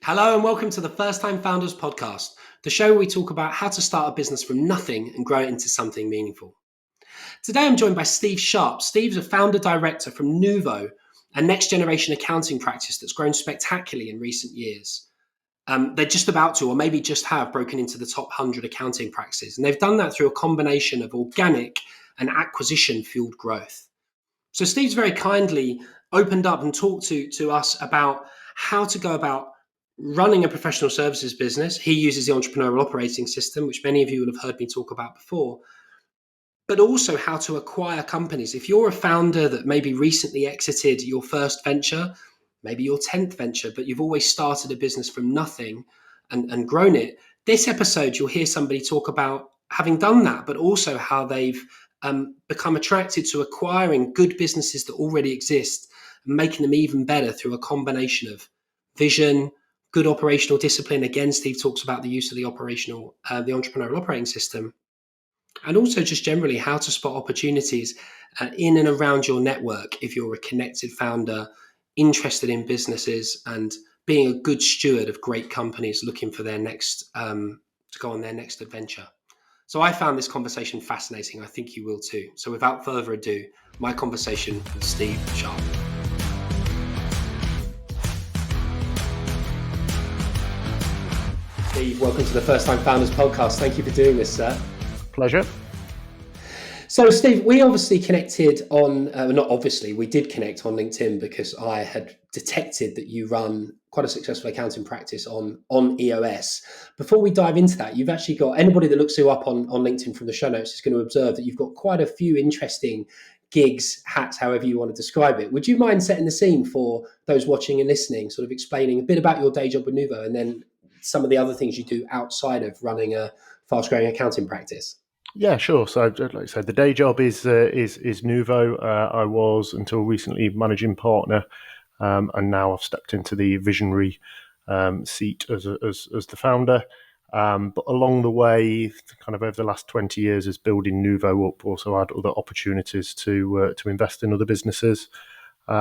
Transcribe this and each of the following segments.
Hello and welcome to the First Time Founders podcast, the show where we talk about how to start a business from nothing and grow it into something meaningful. Today I'm joined by Steve Sharp. Steve's a founder director from Nuvo, a next generation accounting practice that's grown spectacularly in recent years. They're just about to, or maybe just have, broken into the top 100 accounting practices. And they've done that through a combination of organic and acquisition fueled growth. So Steve's very kindly opened up and talked to us about how to go about running a professional services business. He uses the Entrepreneurial Operating System, which many of you will have heard me talk about before, but also how to acquire companies. If you're a founder that maybe recently exited your first venture, maybe your 10th venture, but you've always started a business from nothing and grown it, this episode you'll hear somebody talk about having done that, but also how they've become attracted to acquiring good businesses that already exist and making them even better through a combination of vision, good operational discipline. Again, Steve talks about the use of the entrepreneurial operating system, and also just generally how to spot opportunities in and around your network if you're a connected founder, interested in businesses, and being a good steward of great companies looking for their next to go on their next adventure. So I found this conversation fascinating. I think you will too. So without further ado, my conversation with Steve Sharp. Steve, welcome to the First Time Founders podcast. Thank you for doing this, sir. Pleasure. So, Steve, we obviously connected on, we did connect on LinkedIn because I had detected that you run quite a successful accounting practice on EOS. Before we dive into that, you've actually got, anybody that looks you up on LinkedIn from the show notes is going to observe that you've got quite a few interesting gigs, hats, however you want to describe it. Would you mind setting the scene for those watching and listening, sort of explaining a bit about your day job with Nuvo and then some of the other things you do outside of running a fast-growing accounting practice? Yeah, sure. So, like I said, the day job is Nuvo. I was until recently managing partner, and now I've stepped into the visionary seat as the founder. But along the way, kind of over the last 20 years, as building Nuvo up, also had other opportunities to invest in other businesses. So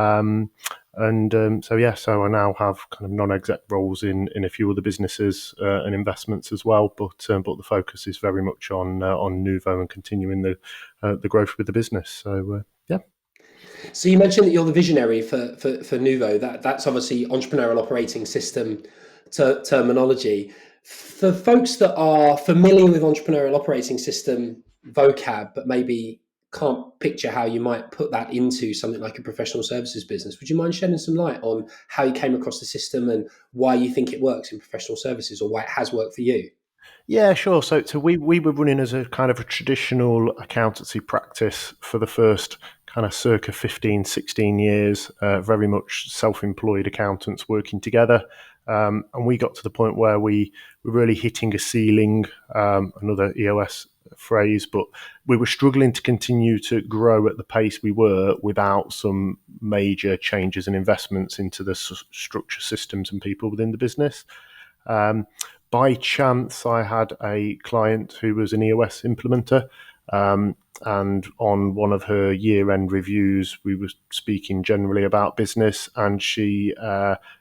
I now have kind of non-exec roles in a few other businesses and investments as well. But the focus is very much on Nuvo and continuing the growth with the business. So yeah. So you mentioned that you're the visionary for Nuvo. That's obviously entrepreneurial operating system terminology. For folks that are familiar with entrepreneurial operating system vocab, but maybe can't picture how you might put that into something like a professional services business, would you mind shedding some light on how you came across the system and why you think it works in professional services, or why it has worked for you? Yeah, sure. So we were running as a kind of a traditional accountancy practice for the first kind of circa 15, 16 years, very much self-employed accountants working together. And we got to the point where we were really hitting a ceiling, another EOS phrase, but we were struggling to continue to grow at the pace we were without some major changes and investments into the structure, systems and people within the business. By chance, I had a client who was an EOS implementer, and on one of her year-end reviews, we were speaking generally about business, and she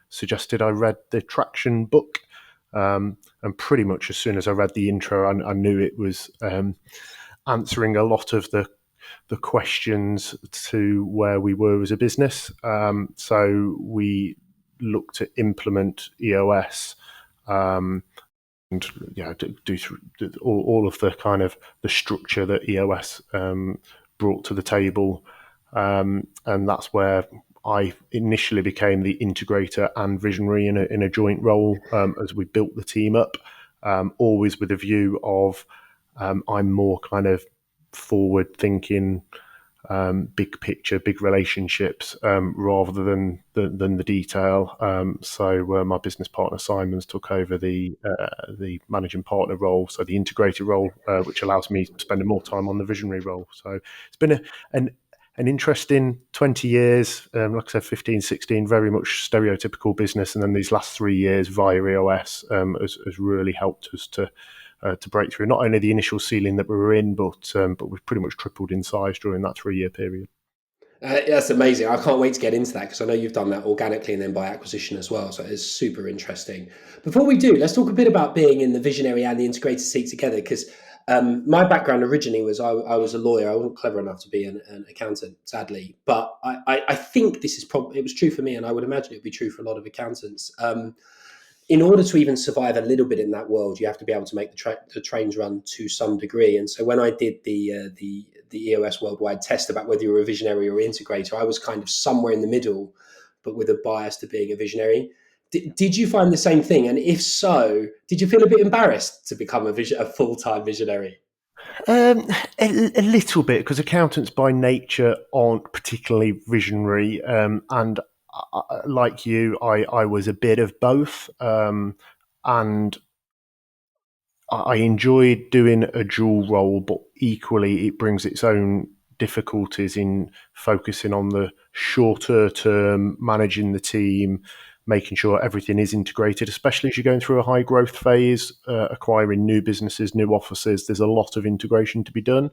suggested I read the Traction book. And pretty much as soon as I read the intro, I knew it was answering a lot of the questions to where we were as a business. So we looked to implement EOS. And do all of the kind of the structure that EOS brought to the table, and that's where I initially became the integrator and visionary in a joint role as we built the team up, always with a view of I'm more kind of forward thinking, big picture, big relationships, rather than the detail. So my business partner Simons took over the managing partner role, so the integrator role, which allows me spending more time on the visionary role. So it's been an interesting 20 years, like I said, 15, 16, very much stereotypical business. And then these last 3 years via EOS has really helped us to break through not only the initial ceiling that we were in, but we've pretty much tripled in size during that 3-year period. That's amazing. I can't wait to get into that because I know you've done that organically and then by acquisition as well. So it's super interesting. Before we do, let's talk a bit about being in the visionary and the integrated seat together. Because my background originally was I was a lawyer. I wasn't clever enough to be an accountant, sadly. But I think this is probably it was true for me, and I would imagine it would be true for a lot of accountants. In order to even survive a little bit in that world, you have to be able to make the trains run to some degree. And so when I did the EOS worldwide test about whether you were a visionary or integrator, I was kind of somewhere in the middle, but with a bias to being a visionary. Did you find the same thing? And if so, did you feel a bit embarrassed to become a full-time visionary? Um, a little bit, because accountants by nature aren't particularly visionary, and like you, I was a bit of both, and I enjoyed doing a dual role, but equally it brings its own difficulties in focusing on the shorter term, managing the team, making sure everything is integrated, especially as you're going through a high growth phase, acquiring new businesses, new offices. There's a lot of integration to be done.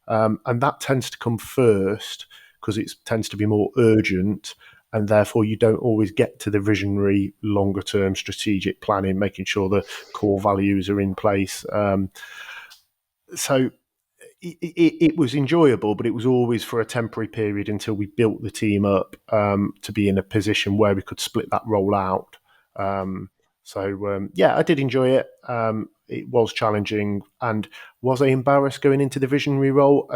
And that tends to come first because it tends to be more urgent, and therefore you don't always get to the visionary longer term strategic planning, making sure the core values are in place. So it was enjoyable, but it was always for a temporary period until we built the team up, to be in a position where we could split that role out. Um, yeah, I did enjoy it. It was challenging, and was I embarrassed going into the visionary role?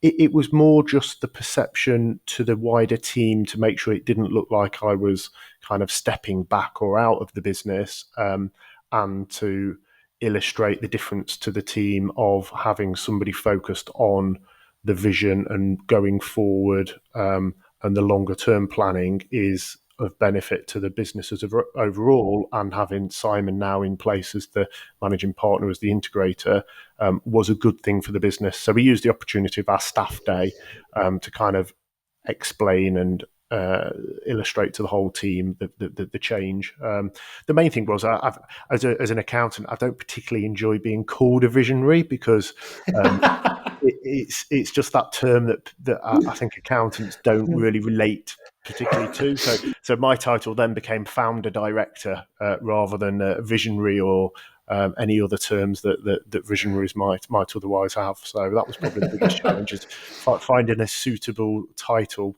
It was more just the perception to the wider team to make sure it didn't look like I was kind of stepping back or out of the business, and to illustrate the difference to the team of having somebody focused on the vision and going forward, and the longer term planning is of benefit to the businesses overall. And having Simon now in place as the managing partner, as the integrator, was a good thing for the business. So we used the opportunity of our staff day, to kind of explain and illustrate to the whole team the change. The main thing was, as an accountant, I don't particularly enjoy being called a visionary, because um, it's just that term that I think accountants don't really relate particularly to. So my title then became founder director, rather than visionary, or any other terms that visionaries might otherwise have. So that was probably the biggest challenge, is finding a suitable title,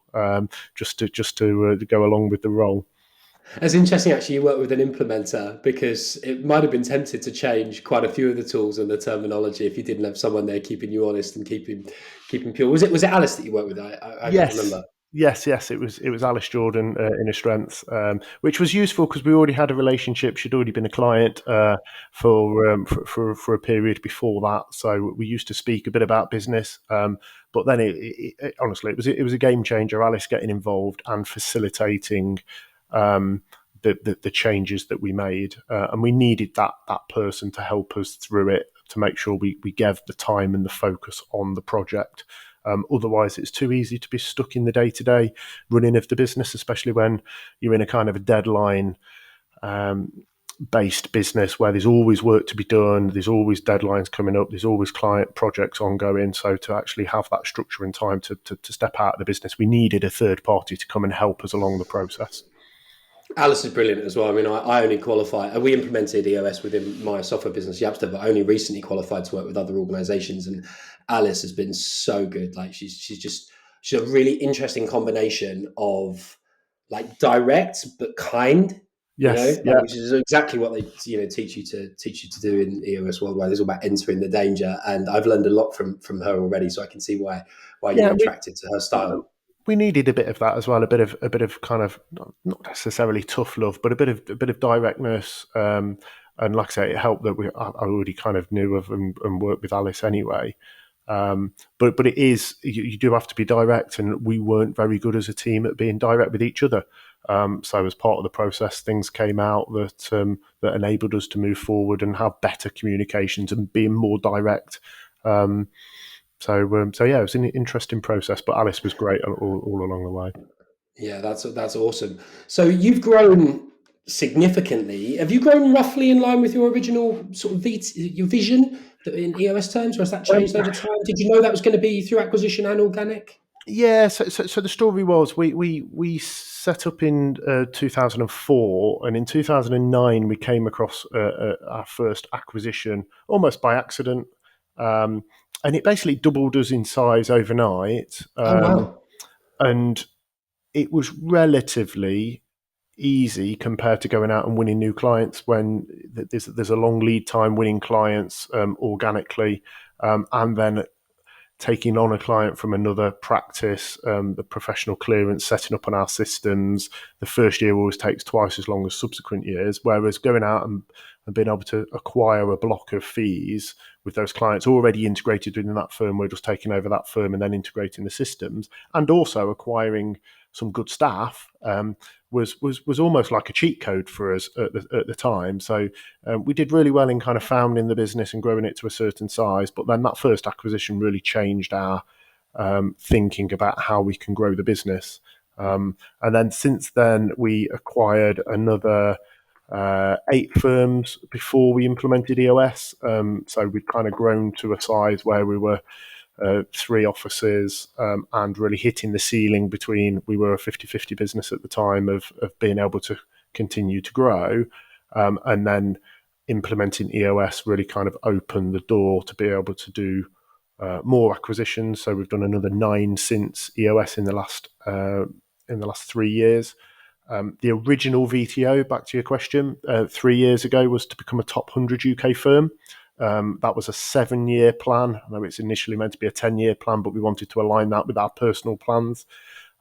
just to go along with the role. It's interesting, actually, you work with an implementer because it might have been tempted to change quite a few of the tools and the terminology if you didn't have someone there keeping you honest and keeping pure. Was it Alice that you worked with? I can't Yes. remember. Yes. It was Alice Jordan, Inner Strength, which was useful because we already had a relationship. She'd already been a client, for a period before that, so we used to speak a bit about business. But then, honestly, it was a game changer. Alice getting involved and facilitating, the changes that we made, and we needed that person to help us through it, to make sure we gave the time and the focus on the project. Otherwise, it's too easy to be stuck in the day-to-day running of the business, especially when you're in a kind of a deadline, um, based business where there's always work to be done, there's always deadlines coming up, there's always client projects ongoing. So to actually have that structure and time to step out of the business, we needed a third party to come and help us along the process. Alice is brilliant as well. I mean, I only qualify. We implemented EOS within my software business, Yapster, but I only recently qualified to work with other organisations. And Alice has been so good. Like she's a really interesting combination of like direct but kind. Yes, Like yeah. which is exactly what they teach you to do in EOS Worldwide. It's all about entering the danger, and I've learned a lot from her already. So I can see why you Yeah, were attracted to her style. we needed a bit of that as well, a bit of kind of not necessarily tough love, but a bit of directness. And like I say, it helped that I already kind of knew of and worked with Alice anyway. But it is, you do have to be direct, and we weren't very good as a team at being direct with each other. So as part of the process, things came out that enabled us to move forward and have better communications and being more direct. Um, so yeah, it was an interesting process, but Alice was great all along the way. Yeah, that's awesome. So you've grown significantly. Have you grown roughly in line with your original sort of your vision in EOS terms, or has that Um, changed over time? Did you know that was going to be through acquisition and organic? Yeah, so the story was we set up in 2004, and in 2009 we came across our first acquisition almost by accident, um, and it basically doubled us in size overnight, Oh wow. and it was relatively easy compared to going out and winning new clients when there's a long lead time winning clients organically, and then taking on a client from another practice, the professional clearance, setting up on our systems. The first year always takes twice as long as subsequent years, whereas going out and being able to acquire a block of fees with those clients already integrated within that firm, we're just taking over that firm and then integrating the systems, and also acquiring some good staff, was almost like a cheat code for us at the time. So we did really well in kind of founding the business and growing it to a certain size, but then that first acquisition really changed our thinking about how we can grow the business. And then since then, we acquired another 8 firms before we implemented EOS. So we'd kind of grown to a size where we were 3 offices, and really hitting the ceiling between, we were a 50-50 business at the time of being able to continue to grow, and then implementing EOS really kind of opened the door to be able to do more acquisitions. So we've done another 9 since EOS in the last 3 years. The original VTO, back to your question, 3 years ago was to become a top 100 UK firm. That was a 7-year plan. I know it's initially meant to be a 10-year plan, but we wanted to align that with our personal plans.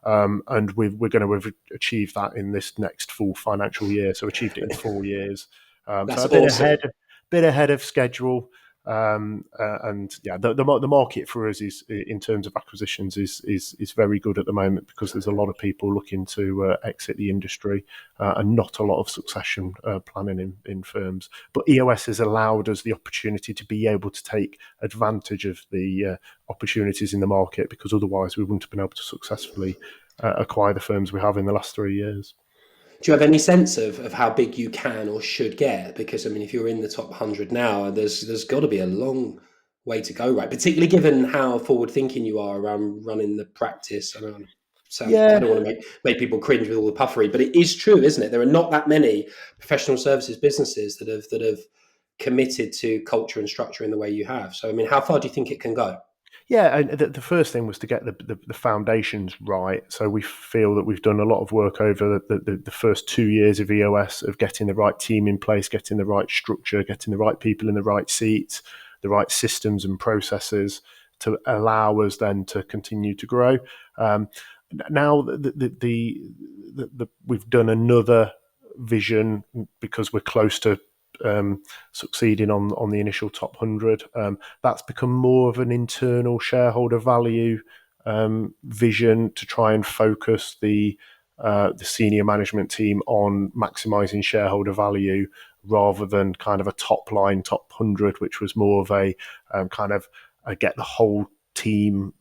And we're going to have achieved that in this next full financial year. So achieved it in 4 years. So That's a awesome. bit ahead of schedule. And yeah, the market for us is, in terms of acquisitions, is very good at the moment, because there's a lot of people looking to exit the industry, and not a lot of succession planning in firms. But EOS has allowed us the opportunity to be able to take advantage of the opportunities in the market, because otherwise we wouldn't have been able to successfully acquire the firms we have in the last 3 years. Do you have any sense of how big you can or should get? Because I mean, if you're in the top 100 now, there's got to be a long way to go, right? Particularly given how forward thinking you are around running the practice. I don't I Yeah, don't want to make people cringe with all the puffery, but it is true, isn't it? There are not that many professional services businesses that have committed to culture and structure in the way you have. So I mean, how far do you think it can go? yeah, and the first thing was to get the foundations right. So we feel that we've done a lot of work over the first 2 years of EOS, of getting the right team in place, getting the right structure, getting the right people in the right seats, the right systems and processes to allow us then to continue to grow. Um, Now we've done another vision, because we're close to succeeding on the initial top 100. That's become more of an internal shareholder value vision, to try and focus the senior management team on maximising shareholder value, rather than kind of a top line top 100, which was more of a kind of get the whole team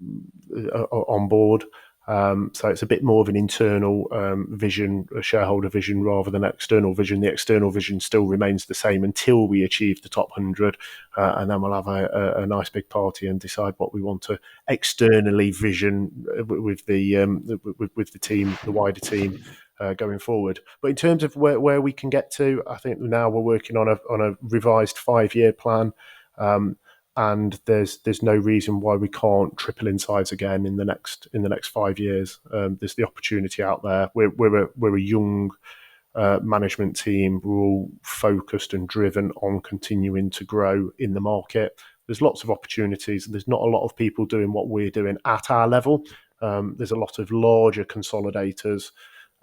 on board. So it's a bit more of an internal vision, a shareholder vision, rather than external vision. The external vision still remains the same until we achieve the top 100, and then we'll have a nice big party and decide what we want to externally vision with the team, the wider team. Going forward, but in terms of where we can get to, I think now we're working on a revised 5-year plan, and there's no reason why we can't triple in size again in the next 5 years. There's the opportunity out there. We're a young management team. We're all focused and driven on continuing to grow in the market. There's lots of opportunities. There's not a lot of people doing what we're doing at our level. There's a lot of larger consolidators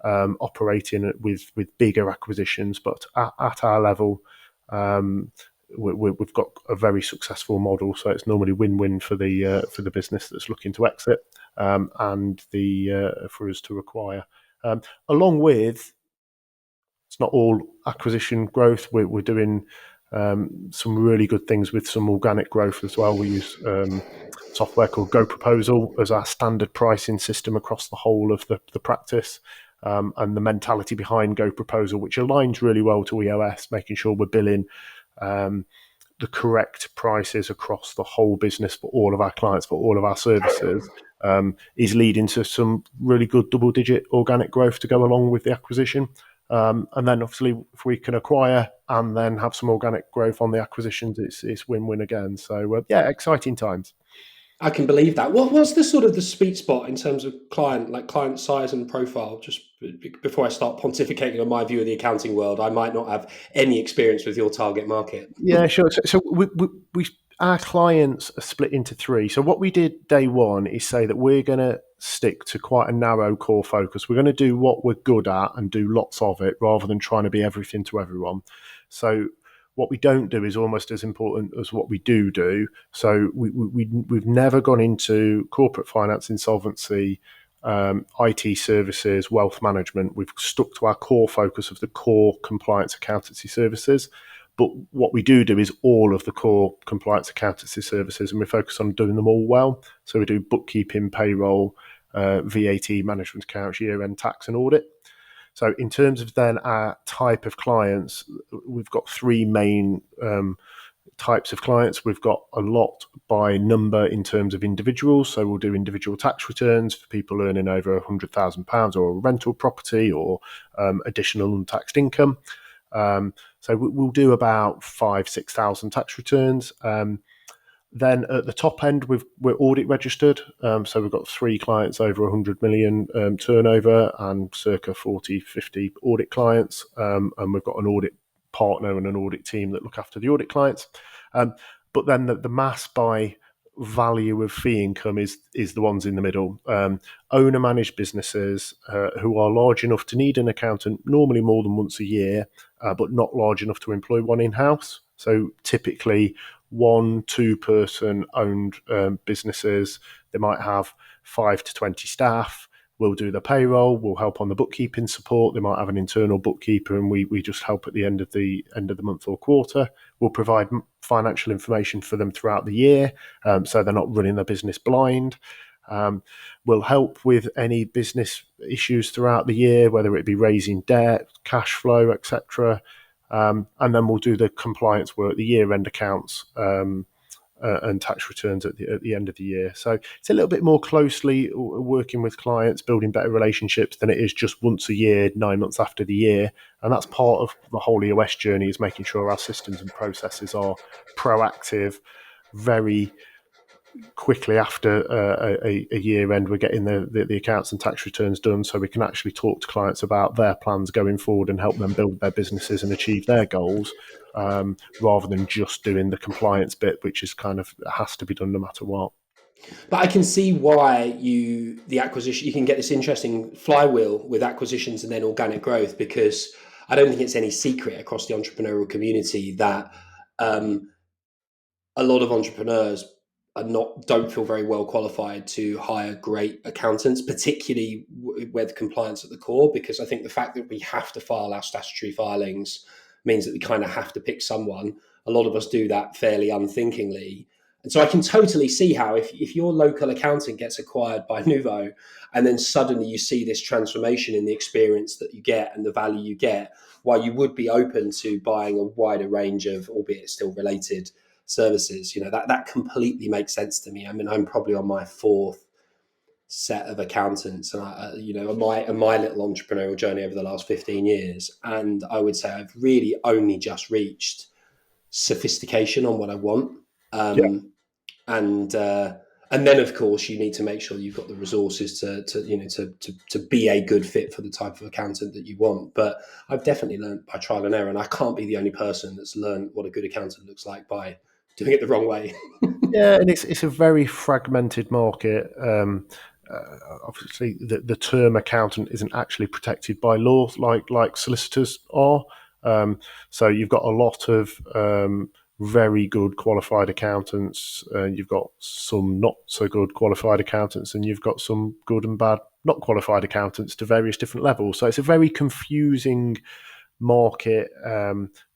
operating with bigger acquisitions, but at our level, we've got a very successful model. So it's normally win-win for the business that's looking to exit, and for us to acquire. Along with, it's not all acquisition growth. We're doing some really good things with some organic growth as well. We use software called Go Proposal as our standard pricing system across the whole of the practice. And the mentality behind Go Proposal, which aligns really well to EOS, making sure we're billing the correct prices across the whole business for all of our clients, for all of our services, is leading to some really good double-digit organic growth to go along with the acquisition. And then obviously if we can acquire and then have some organic growth on the acquisitions, it's win-win again. So yeah, exciting times. I can believe that. What's the sort of the sweet spot in terms of client size and profile? Just before I start pontificating on my view of the accounting world, I might not have any experience with your target market. Yeah, sure. So we our clients are split into three. So what we did day one is say that we're going to stick to quite a narrow core focus. We're going to do what we're good at and do lots of it rather than trying to be everything to everyone. So what we don't do is almost as important as what we do. So we've never gone into corporate finance, insolvency, IT services, wealth management. We've stuck to our core focus of the core compliance accountancy services. But what we do is all of the core compliance accountancy services, and we focus on doing them all well. So we do bookkeeping, payroll, VAT, management accounts, year-end tax and audit. So in terms of then our type of clients, we've got three main types of clients. We've got a lot by number in terms of individuals. So we'll do individual tax returns for people earning over £100,000 or a rental property or additional untaxed income. So we'll do about 6,000 tax returns. Then at the top end, we're audit registered. So we've got three clients over 100 million turnover and circa 40, 50 audit clients. And we've got an audit partner and an audit team that look after the audit clients. But then the mass by value of fee income is the ones in the middle. Owner managed businesses who are large enough to need an accountant normally more than once a year, but not large enough to employ one in-house. So typically 1-2 person owned businesses. They might have 5 to 20 staff. We'll do the payroll. We'll help on the bookkeeping support. They might have an internal bookkeeper, and we just help at the end of the month or quarter. We'll provide financial information for them throughout the year, so they're not running their business blind. We'll help with any business issues throughout the year, whether it be raising debt, cash flow, etc. And then we'll do the compliance work, the year-end accounts, and tax returns at the end of the year. So it's a little bit more closely working with clients, building better relationships than it is just once a year, 9 months after the year. And that's part of the whole EOS journey, is making sure our systems and processes are proactive, very quickly after a year end. We're getting the accounts and tax returns done, so we can actually talk to clients about their plans going forward and help them build their businesses and achieve their goals, rather than just doing the compliance bit, which is kind of has to be done no matter what. But I can see why the acquisition, you can get this interesting flywheel with acquisitions and then organic growth, because I don't think it's any secret across the entrepreneurial community that a lot of entrepreneurs don't feel very well qualified to hire great accountants, particularly with compliance at the core, because I think the fact that we have to file our statutory filings means that we kind of have to pick someone. A lot of us do that fairly unthinkingly. And so I can totally see how if your local accountant gets acquired by Nuvo and then suddenly you see this transformation in the experience that you get and the value you get, while you would be open to buying a wider range of, albeit still related, services, that completely makes sense to me. I mean, I'm probably on my fourth set of accountants, and my little entrepreneurial journey over the last 15 years, and I would say I've really only just reached sophistication on what I want. Yeah. And then of course you need to make sure you've got the resources to be a good fit for the type of accountant that you want. But I've definitely learned by trial and error, and I can't be the only person that's learned what a good accountant looks like by doing it the wrong way. Yeah, and it's a very fragmented market. Obviously, the term accountant isn't actually protected by law like solicitors are. So you've got a lot of very good qualified accountants, you've got some not so good qualified accountants, and you've got some good and bad not qualified accountants to various different levels. So it's a very confusing market,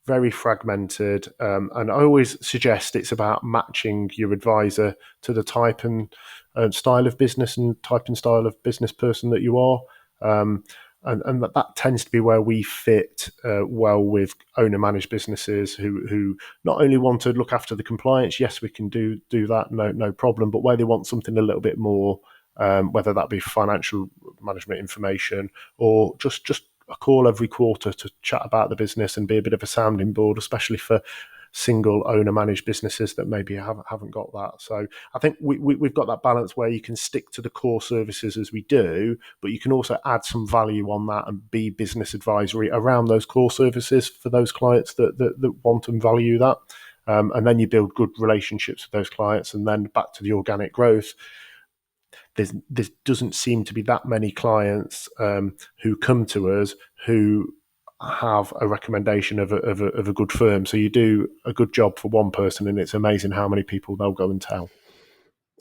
very fragmented, and I always suggest it's about matching your advisor to the type and style of business and type and style of business person that you are. And that tends to be where we fit well with owner-managed businesses who not only want to look after the compliance, yes, we can do that, no problem, but where they want something a little bit more whether that be financial management information or just a call every quarter to chat about the business and be a bit of a sounding board, especially for single owner managed businesses that maybe haven't got that. So I think we've got that balance where you can stick to the core services as we do, but you can also add some value on that and be business advisory around those core services for those clients that want and value that. And then you build good relationships with those clients, and then back to the organic growth. There doesn't seem to be that many clients who come to us who have a recommendation of a good firm. So you do a good job for one person, and it's amazing how many people they'll go and tell.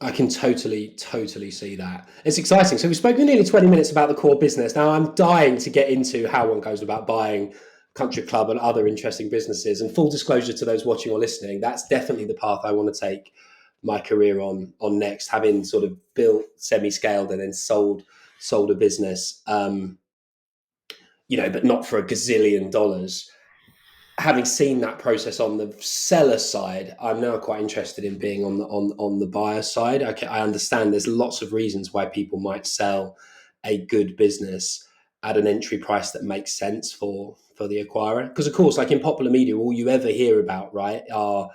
I can totally see that. It's exciting. So we've spoken nearly 20 minutes about the core business. Now I'm dying to get into how one goes about buying Country Club and other interesting businesses. And full disclosure to those watching or listening, that's definitely the path I want to take my career on next, having sort of built, semi-scaled, and then sold a business, but not for $1 gazillion. Having seen that process on the seller side, I'm now quite interested in being on the buyer side. I understand there's lots of reasons why people might sell a good business at an entry price that makes sense for the acquirer. Because of course, like in popular media, all you ever hear about, right, are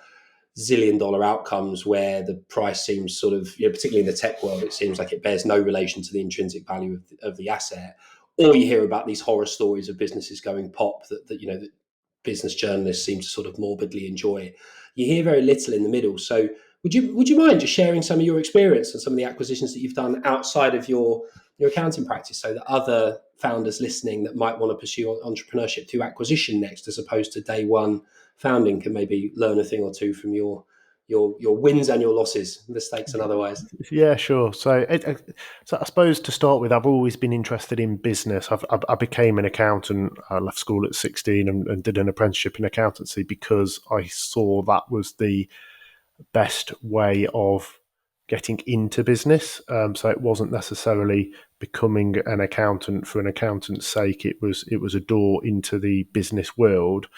$1 zillion outcomes where the price seems sort of, particularly in the tech world, it seems like it bears no relation to the intrinsic value of the asset. Or you hear about these horror stories of businesses going pop that business journalists seem to sort of morbidly enjoy. You hear very little in the middle. So would you mind just sharing some of your experience and some of the acquisitions that you've done outside of your accounting practice, so that other founders listening that might want to pursue entrepreneurship through acquisition next, as opposed to day one founding, can maybe learn a thing or two from your wins and your losses, mistakes and otherwise? Yeah, sure. So I suppose to start with, I've always been interested in business. I became an accountant. I left school at 16 and did an apprenticeship in accountancy because I saw that was the best way of getting into business. So it wasn't necessarily becoming an accountant for an accountant's sake. It was a door into the business world.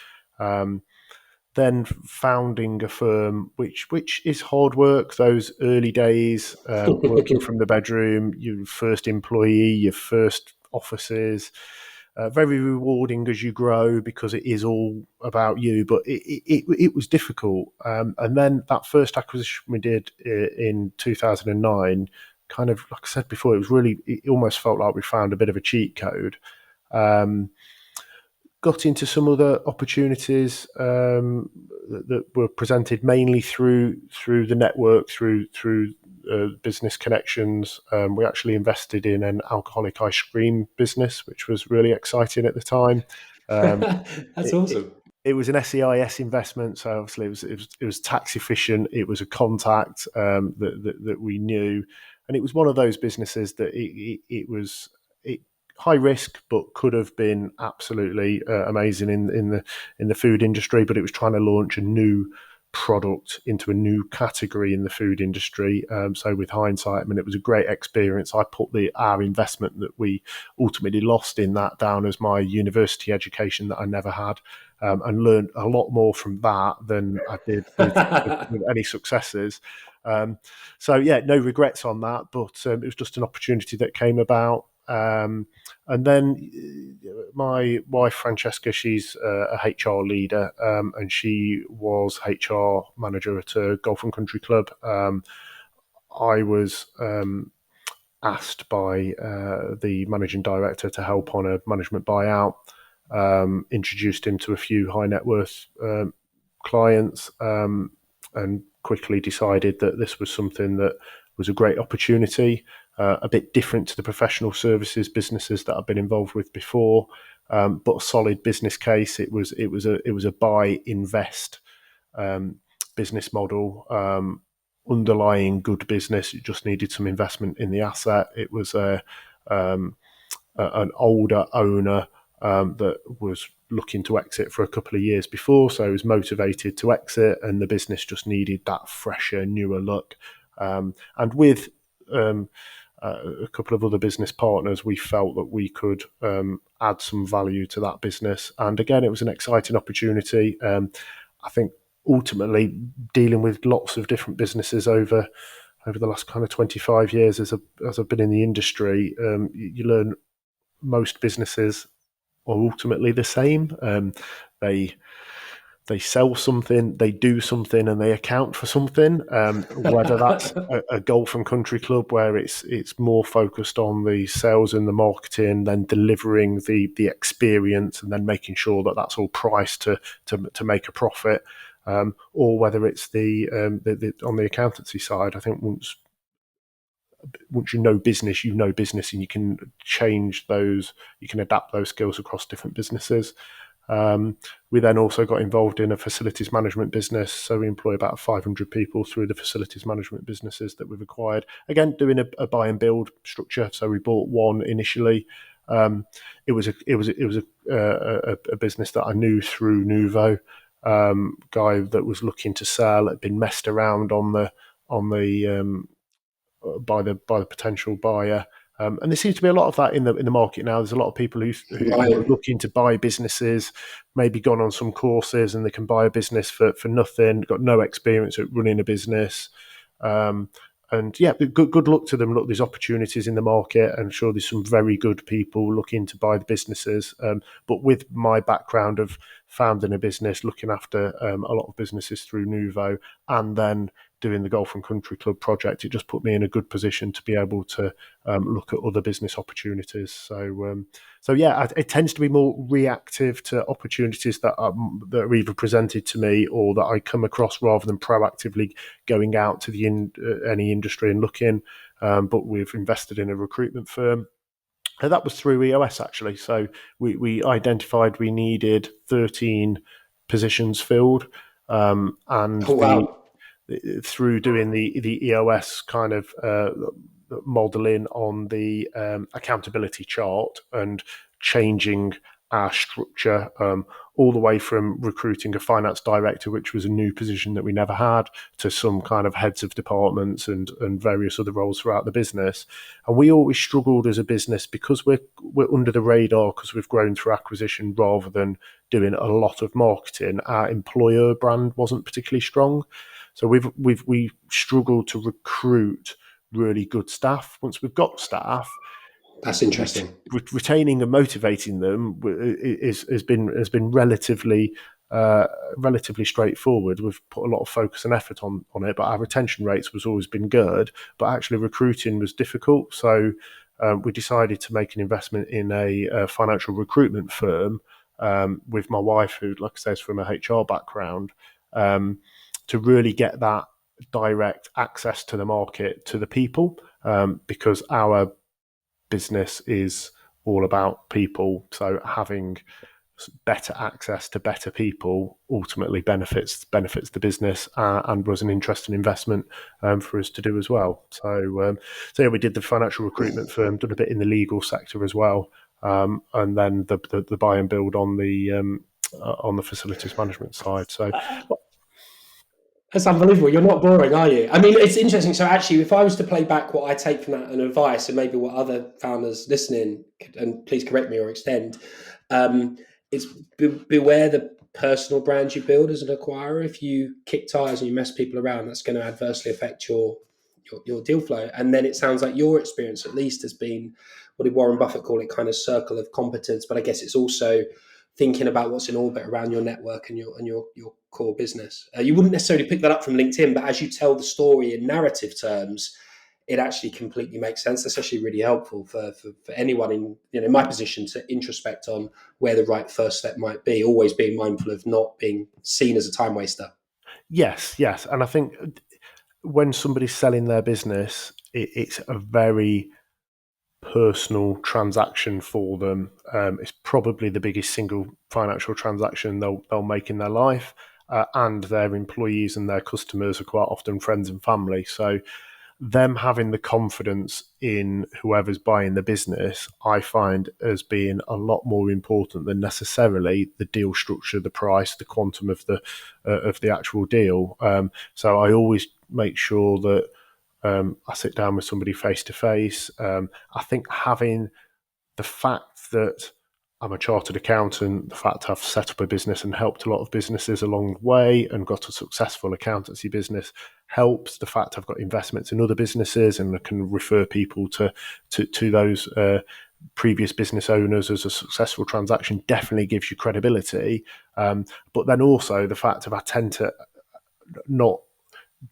Then founding a firm, which is hard work. Those early days, working from the bedroom, your first employee, your first offices. Very rewarding as you grow because it is all about you, but it was difficult. And then that first acquisition we did in 2009, kind of like I said before, it almost felt like we found a bit of a cheat code. Got into some other opportunities that were presented mainly through the network, through business connections. We actually invested in an alcoholic ice cream business, which was really exciting at the time. That's It, it, awesome. it was an SEIS investment, so obviously it was tax efficient. It was a contact that we knew, and it was one of those businesses that it was high risk, but could have been absolutely amazing in the food industry. But it was trying to launch a new product into a new category in the food industry. So with hindsight, I mean, it was a great experience. I put our investment that we ultimately lost in that down as my university education that I never had, and learned a lot more from that than I did with any successes. So yeah, no regrets on that, but it was just an opportunity that came about. And then my wife Francesca, she's a HR leader, and she was HR manager at a golf and country club. I was asked by the managing director to help on a management buyout. Introduced him to a few high net worth clients, and quickly decided that this was something that was a great opportunity. A bit different to the professional services businesses that I've been involved with before, but a solid business case. It was a buy invest business model, underlying good business. It just needed some investment in the asset. It was an older owner that was looking to exit for a couple of years before, so he was motivated to exit, and the business just needed that fresher, newer look. And with a couple of other business partners, we felt that we could add some value to that business. And again, it was an exciting opportunity. I think ultimately dealing with lots of different businesses over over the last kind of 25 years as I've been in the industry, you learn most businesses are ultimately the same. They they sell something, they do something, and they account for something. Whether that's a golf and country club where it's more focused on the sales and the marketing, then delivering the experience, and then making sure that that's all priced to make a profit, or whether it's the on the accountancy side. I think once you know business, and you can change those, you can adapt those skills across different businesses. We then also got involved in a facilities management business. So we employ about 500 people through the facilities management businesses that we've acquired. Again, doing a buy and build structure. So we bought one initially. It was a business that I knew through Nuvo. Guy that was looking to sell had been messed around on the by the potential buyer. And there seems to be a lot of that in the market now. There's a lot of people who are Right. looking to buy businesses, maybe gone on some courses, and they can buy a business for nothing, got no experience at running a business. Um, and yeah, good luck to them. Look, there's opportunities in the market. I'm sure there's some very good people looking to buy the businesses. But with my background of founding a business, looking after a lot of businesses through Nuvo, and then doing the golf and country club project, it just put me in a good position to be able to look at other business opportunities. So yeah, it tends to be more reactive to opportunities that are either presented to me or that I come across, rather than proactively going out to any industry and looking. But we've invested in a recruitment firm. And that was through EOS, actually. So we identified we needed 13 positions filled, and Oh, the wow. through doing the EOS kind of modeling on the accountability chart and changing our structure, all the way from recruiting a finance director, which was a new position that we never had, to some kind of heads of departments and various other roles throughout the business. And we always struggled as a business because we're under the radar, because we've grown through acquisition rather than doing a lot of marketing. Our employer brand wasn't particularly strong. So we struggled to recruit really good staff. Once we've got staff, That's interesting. retaining and motivating them has been relatively straightforward. We've put a lot of focus and effort on it, but our retention rates was always been good. But actually, recruiting was difficult. So we decided to make an investment in a financial recruitment firm, with my wife, who, like I say, is from a HR background, to really get that direct access to the market, to the people, because our business is all about people. So having better access to better people ultimately benefits the business, and was an interesting investment for us to do as well. So yeah, we did the financial recruitment firm, done a bit in the legal sector as well, and then the buy and build on the facilities management side. So That's unbelievable. You're not boring, are you? I mean, it's interesting. So, actually, if I was to play back what I take from that and advice, and maybe what other founders listening, and please correct me or extend, um, it's beware the personal brand you build as an acquirer. If you kick tires and you mess people around, that's going to adversely affect your deal flow. And then it sounds like your experience, at least, has been, what did Warren Buffett call it, kind of circle of competence. But I guess it's also thinking about what's in orbit around your network and your core business. You wouldn't necessarily pick that up from LinkedIn, but as you tell the story in narrative terms, it actually completely makes sense. That's actually really helpful for anyone in my position to introspect on where the right first step might be, always being mindful of not being seen as a time waster. yes, and I think when somebody's selling their business, it's a very personal transaction for them. It's probably the biggest single financial transaction they'll make in their life, and their employees and their customers are quite often friends and family. So them having the confidence in whoever's buying the business, I find as being a lot more important than necessarily the deal structure, the price, the quantum of the actual deal. So I always make sure that I sit down with somebody face to face. I think having the fact that I'm a chartered accountant. The fact I've set up a business and helped a lot of businesses along the way and got a successful accountancy business helps. The fact I've got investments in other businesses and I can refer people to those previous business owners as a successful transaction definitely gives you credibility. But then also the fact that I tend to not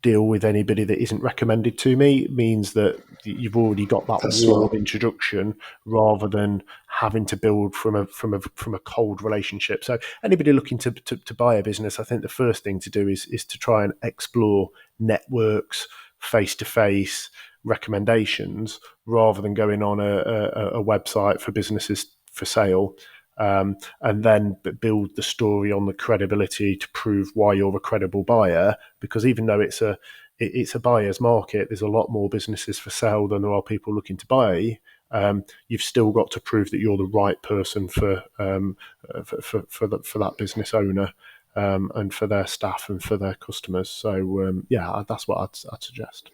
deal with anybody that isn't recommended to me means that you've already got that That's warm smart. introduction rather than having to build from a cold relationship. So anybody looking to buy a business, I think the first thing to do is to try and explore networks, face to face recommendations rather than going on a website for businesses for sale. And then build the story on the credibility to prove why you're a credible buyer. Because even though it's a buyer's market, there's a lot more businesses for sale than there are people looking to buy. You've still got to prove that you're the right person for that business owner and for their staff and for their customers. So yeah, that's what I'd suggest.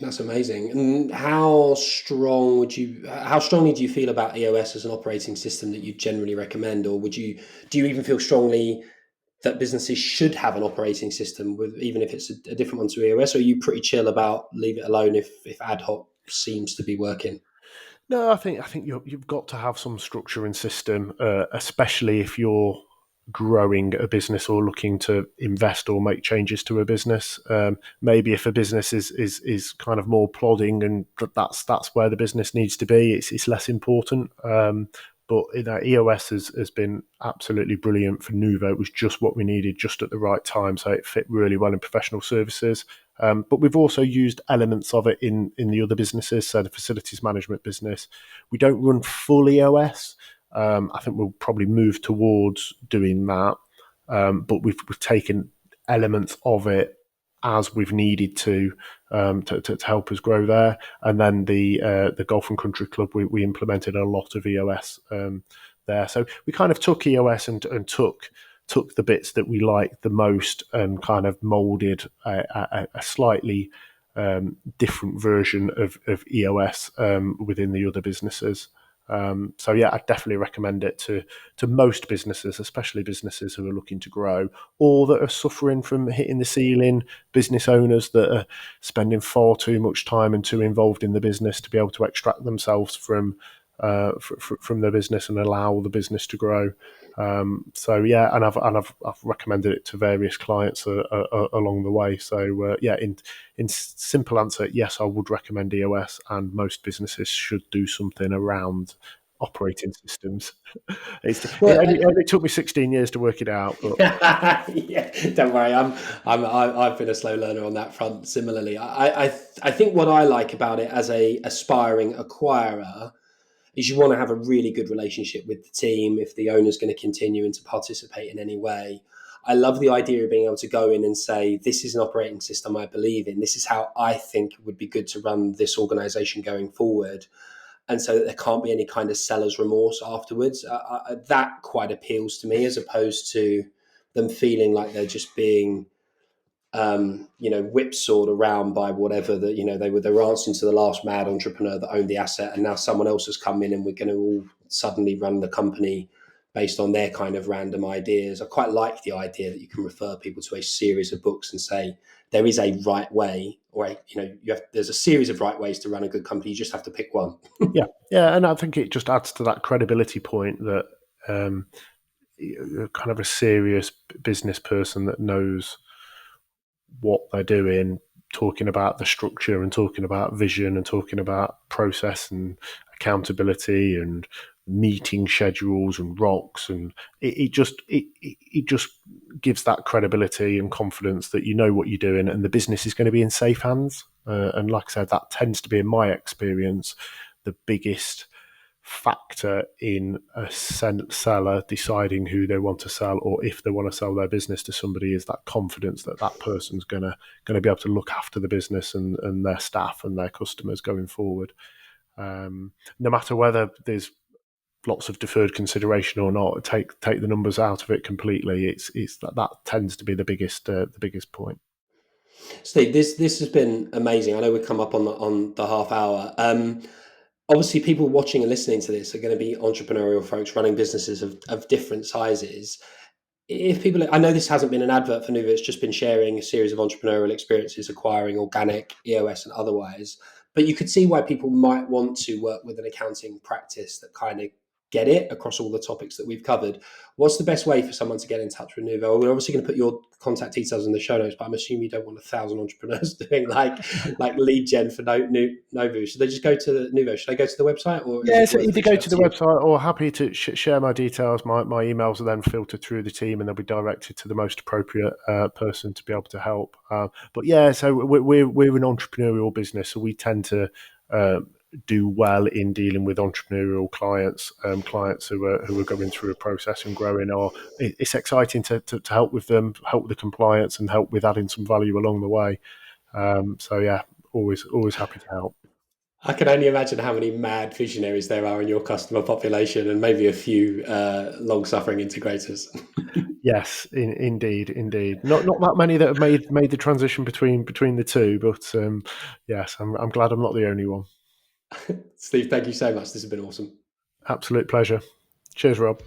That's amazing. And how strongly do you feel about EOS as an operating system that you generally recommend, or do you even feel strongly that businesses should have an operating system with, even if it's a different one to EOS, or are you pretty chill about leave it alone if ad hoc seems to be working? No, I think you've got to have some structure and system, especially if you're growing a business or looking to invest or make changes to a business. Maybe if a business is kind of more plodding and that's where the business needs to be, it's less important. But EOS has been absolutely brilliant for Nuvo. It was just what we needed, just at the right time. So it fit really well in professional services. But we've also used elements of it in the other businesses. So the facilities management business, we don't run full EOS. I think we'll probably move towards doing that. But we've taken elements of it as we've needed to help us grow there. And then the golf and country club, we implemented a lot of EOS there. So we kind of took EOS and took the bits that we liked the most and kind of molded a slightly different version of EOS within the other businesses. So yeah, I definitely recommend it to most businesses, especially businesses who are looking to grow or that are suffering from hitting the ceiling, business owners that are spending far too much time and too involved in the business to be able to extract themselves from the business and allow the business to grow. So yeah, and I've recommended it to various clients along the way. So yeah, in simple answer, yes, I would recommend EOS, and most businesses should do something around operating systems. Well, It only took me 16 years to work it out, but yeah, don't worry. I've been a slow learner on that front. Similarly, I think what I like about it as a aspiring acquirer is you want to have a really good relationship with the team if the owner's going to continue and to participate in any way. I love the idea of being able to go in and say, this is an operating system I believe in. This is how I think it would be good to run this organization going forward. And so that there can't be any kind of seller's remorse afterwards. That quite appeals to me, as opposed to them feeling like they're just being whipsawed around by whatever that they were answering to the last mad entrepreneur that owned the asset, and now someone else has come in, and we're going to all suddenly run the company based on their kind of random ideas. I quite like the idea that you can refer people to a series of books and say there is a right way, or there's a series of right ways to run a good company. You just have to pick one. yeah, and I think it just adds to that credibility point that um, you're kind of a serious business person that knows what they're doing, talking about the structure and talking about vision and talking about process and accountability and meeting schedules and rocks, and it just gives that credibility and confidence that you know what you're doing and the business is going to be in safe hands. And like I said, that tends to be, in my experience, the biggest factor in a seller deciding who they want to sell or if they want to sell their business to somebody is that confidence that that person's gonna be able to look after the business and their staff and their customers going forward. No matter whether there's lots of deferred consideration or not, take the numbers out of it completely. It's that tends to be the biggest point. Steve, this has been amazing. I know we've come up on the half hour. obviously people watching and listening to this are going to be entrepreneurial folks running businesses of different sizes. If people, I know this hasn't been an advert for Nuvo, it's just been sharing a series of entrepreneurial experiences, acquiring organic, EOS, and otherwise. But you could see why people might want to work with an accounting practice that kind of get it across all the topics that we've covered. What's the best way for someone to get in touch with Nuvo? We're obviously going to put your contact details in the show notes, but I'm assuming you don't want 1,000 entrepreneurs doing like lead gen for Novo. Should they just go to the Nuvo? Should they go to the website, or is Yeah, it so worth either reaching go out to the to you? website or happy to share my details. My emails are then filtered through the team and they'll be directed to the most appropriate person to be able to help. But yeah, so we're an entrepreneurial business, so we tend to uh, do well in dealing with entrepreneurial clients, clients who are going through a process and growing. Or it's exciting to help with them, help with the compliance, and help with adding some value along the way. So yeah, always happy to help. I can only imagine how many mad visionaries there are in your customer population, and maybe a few long-suffering integrators. Yes, indeed. Not that many that have made the transition between the two, but yes, I'm glad I'm not the only one. Steve, thank you so much. This has been awesome. Absolute pleasure. Cheers, Rob.